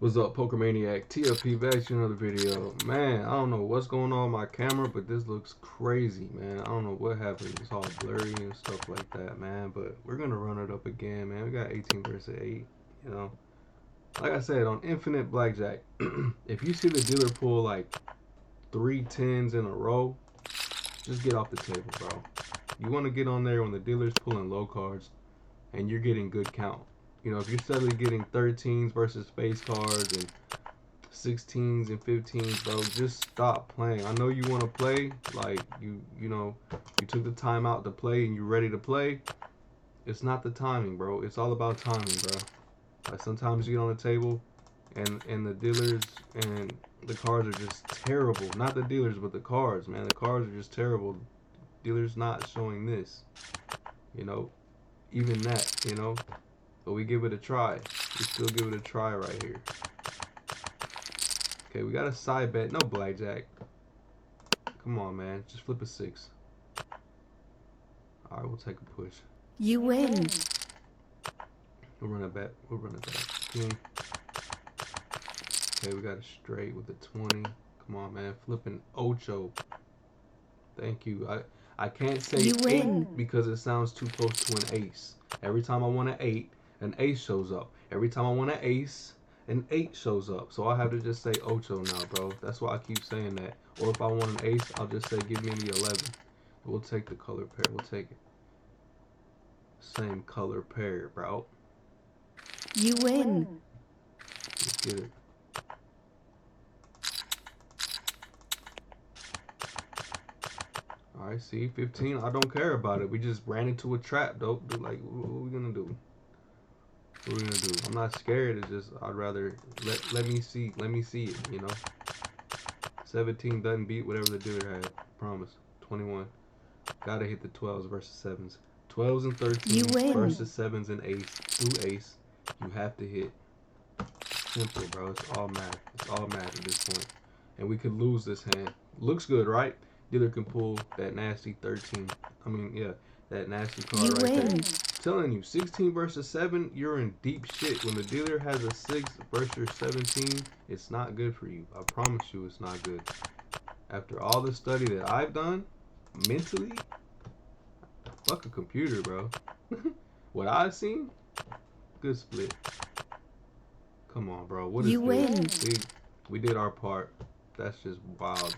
What's up, Poker Maniac? TFP back to another video. Man, I don't know what's going on with my camera, but this looks crazy, man. I don't know what happened. It's all blurry and stuff like that, man. But we're gonna run it up again, man. We got 18 versus 8. You know, like I said, on Infinite Blackjack, if you see the dealer pull like three tens in a row, just get off the table, bro. You want to get on there when the dealer's pulling low cards and you're getting good count. You know, if you're steadily getting 13s versus face cards and 16s and 15s, bro, just stop playing. I know you want to play, like you know, you took the time out to play and you're ready to play. It's not the timing, bro. It's all about timing, bro. Like sometimes you get on the table and the dealers and the cards are just terrible. Not the dealers, but the cards, man. The cards are just terrible. Dealers not showing this, you know, even that, you know. But we give it a try. We still give it a try right here. Okay, we got a side bet. No blackjack. Come on, man. Just flip a six. All right, we'll take a push. You win. We'll run it back. We'll run it back. King. Okay, we got a straight with the 20. Come on, man. Flipping ocho. Thank you. I can't say You eight win. because it sounds too close to an ace. Every time I want an ace shows up. Every time I want an eight shows up. So I have to just say ocho now, bro. That's why I keep saying that. Or if I want an ace, I'll just say give me the 11. We'll take the color pair. We'll take it. Same color pair, bro. You win. Let's get it. Alright, see, 15. I don't care about it. We just ran into a trap, though. Like, what are we gonna do? What are we gonna do? I'm not scared. It's just I'd rather let me see it. You know, 17 doesn't beat whatever the dealer had. Promise. 21. Gotta hit the 12s versus sevens. 12s and You 13s win. versus sevens and ace through ace. You have to hit. Simple, bro. It's all math. It's all math at this point. And we could lose this hand. Looks good, right? Dealer can pull that nasty 13. I mean, yeah, that nasty card You right win. there. Telling you, 16 versus 7, you're in deep shit. When the dealer has a 6 versus 17, it's not good for you. I promise you it's not good. After all the study that I've done, mentally, fuck a computer, bro. What I've seen, good split. Come on, bro. What is You this? win. See, we did our part. That's just wild.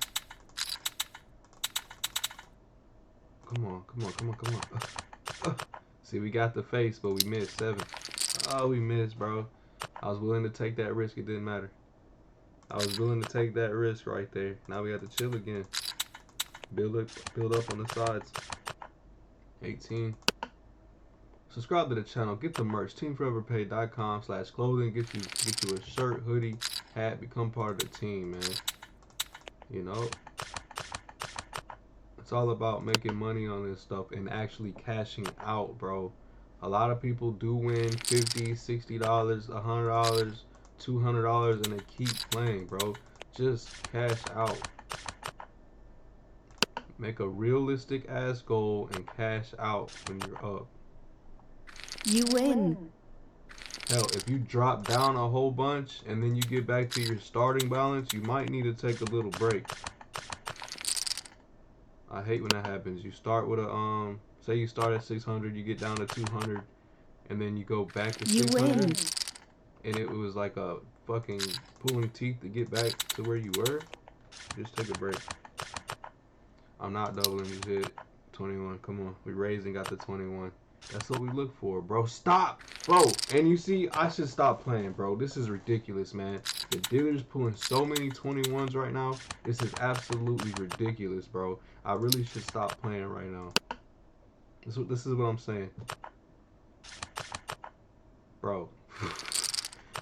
Come on, come on, come on, come on. See, we got the face, but we missed 7. Oh, we missed, bro. I was willing to take that risk. It didn't matter. I was willing to take that risk right there. Now we have to chill again. Build up on the sides. 18. Subscribe to the channel. Get the merch. Teamforeverpaid.com/clothing. Get you a shirt, hoodie, hat. Become part of the team, man. You know, it's all about making money on this stuff and actually cashing out, bro. A lot of people do win $50, $60, $100, $200, and they keep playing, bro. Just cash out. Make a realistic ass goal and cash out when you're up. You win. Hell, if you drop down a whole bunch and then you get back to your starting balance, you might need to take a little break. I hate when that happens. You start with a say you start at 600, you get down to 200, and then you go back to You 600, win. and it was like a fucking pulling teeth to get back to where you were. Just take a break. I'm not doubling. Just hit 21. Come on, we raised and got the 21. That's what we look for, bro. Stop, bro. And you see, I should stop playing, bro. This is ridiculous, man. The dealer's pulling so many 21s right now. This is absolutely ridiculous, bro. I really should stop playing right now. This is what I'm saying, bro.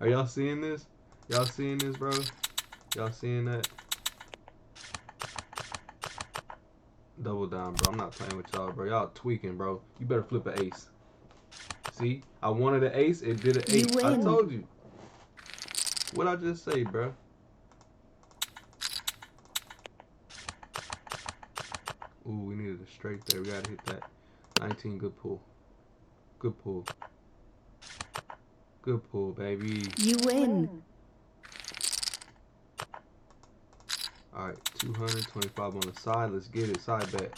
Are y'all seeing this? Y'all seeing this, bro? Y'all seeing that? Double down, bro. I'm not playing with y'all, bro. Y'all tweaking, bro. You better flip an ace. See, I wanted an ace. It did an You ace. I win. told you. What I just say, bro? Ooh, we needed a straight there. We gotta hit that. 19, good pull. Good pull. Good pull, baby. You win. All right, 225 on the side. Let's get it. Side bet.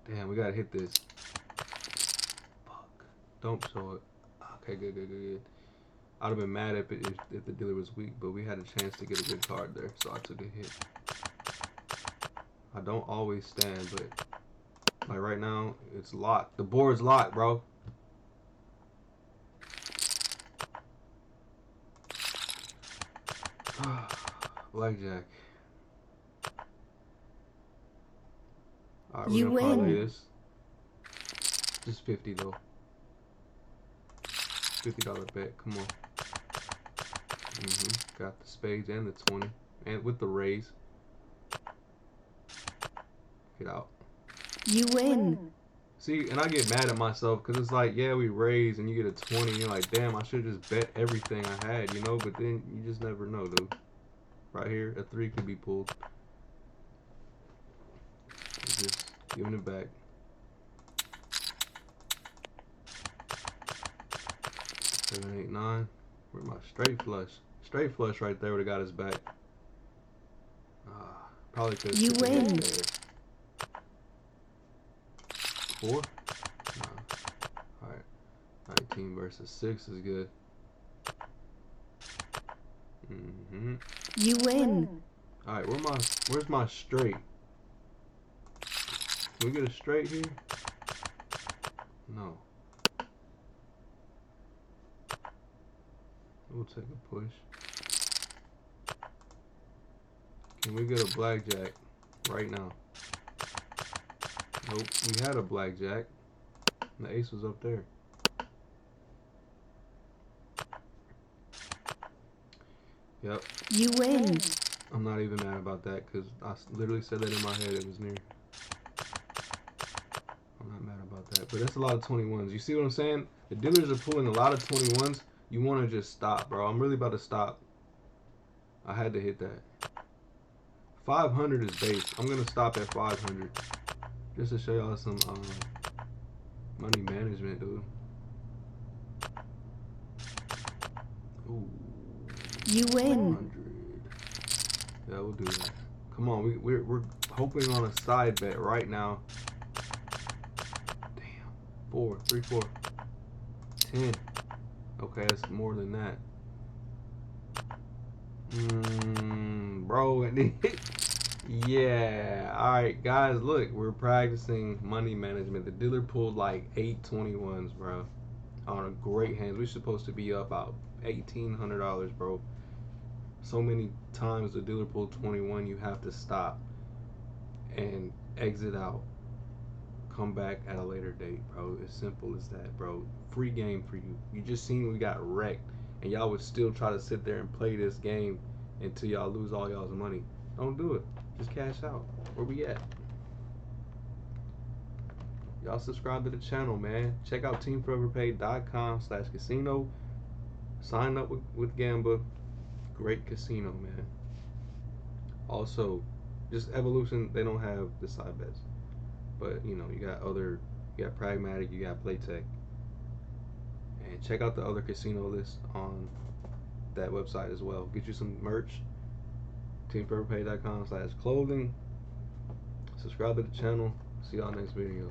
Damn, we gotta hit this. Fuck. Don't show it. Okay, good. I'd have been mad if the dealer was weak, but we had a chance to get a good card there, so I took a hit. I don't always stand, but like right now, it's locked. The board's locked, bro. Blackjack. Alright, we're You gonna parlay win. this. Just 50 though. $50 bet. Come on. Got the spades and the 20. And with the raise. Get out. You win. See, and I get mad at myself because it's like, yeah, we raise and you get a 20. And you're like, damn, I should just bet everything I had, you know? But then you just never know, dude. Right here, a 3 could be pulled. Just giving it back. 7, 8, 9. Where's my straight flush? Straight flush right there would have got us back. Probably could have You took a hit win. there. 4? Nah. Alright. 19 versus 6 is good. You win. Alright, where's my straight? Can we get a straight here? No. We'll take a push. Can we get a blackjack right now? Nope. We had a blackjack. The ace was up there. Yep. You win. I'm not even mad about that because I literally said that in my head. It was near. I'm not mad about that. But that's a lot of 21s. You see what I'm saying? The dealers are pulling a lot of 21s. You want to just stop, bro. I'm really about to stop. I had to hit that. 500 is base. I'm going to stop at 500. Just to show y'all some money management, dude. Ooh. You win. 100. Yeah, we'll do that. Come on, we're hoping on a side bet right now. Damn. 4, 3, 4. 10. Okay, that's more than that. Bro, yeah. Alright, guys, look, we're practicing money management. The dealer pulled like 8 21s, bro. On a great hands. We're supposed to be up about $1,800, bro. So many times the dealer pulled 21, you have to stop and exit out. Come back at a later date, bro. As simple as that, bro. Free game for you. You just seen we got wrecked, and y'all would still try to sit there and play this game until y'all lose all y'all's money. Don't do it. Just cash out. Where we at? Y'all subscribe to the channel, man. Check out teamforeverpaid.com/casino. Sign up with Gamba. Great casino, man. Also, just Evolution, they don't have the side bets. But, you know, you got Pragmatic, you got Playtech. And check out the other casino list on that website as well. Get you some merch. Teamforeverpaid.com/clothing. Subscribe to the channel. See y'all next video.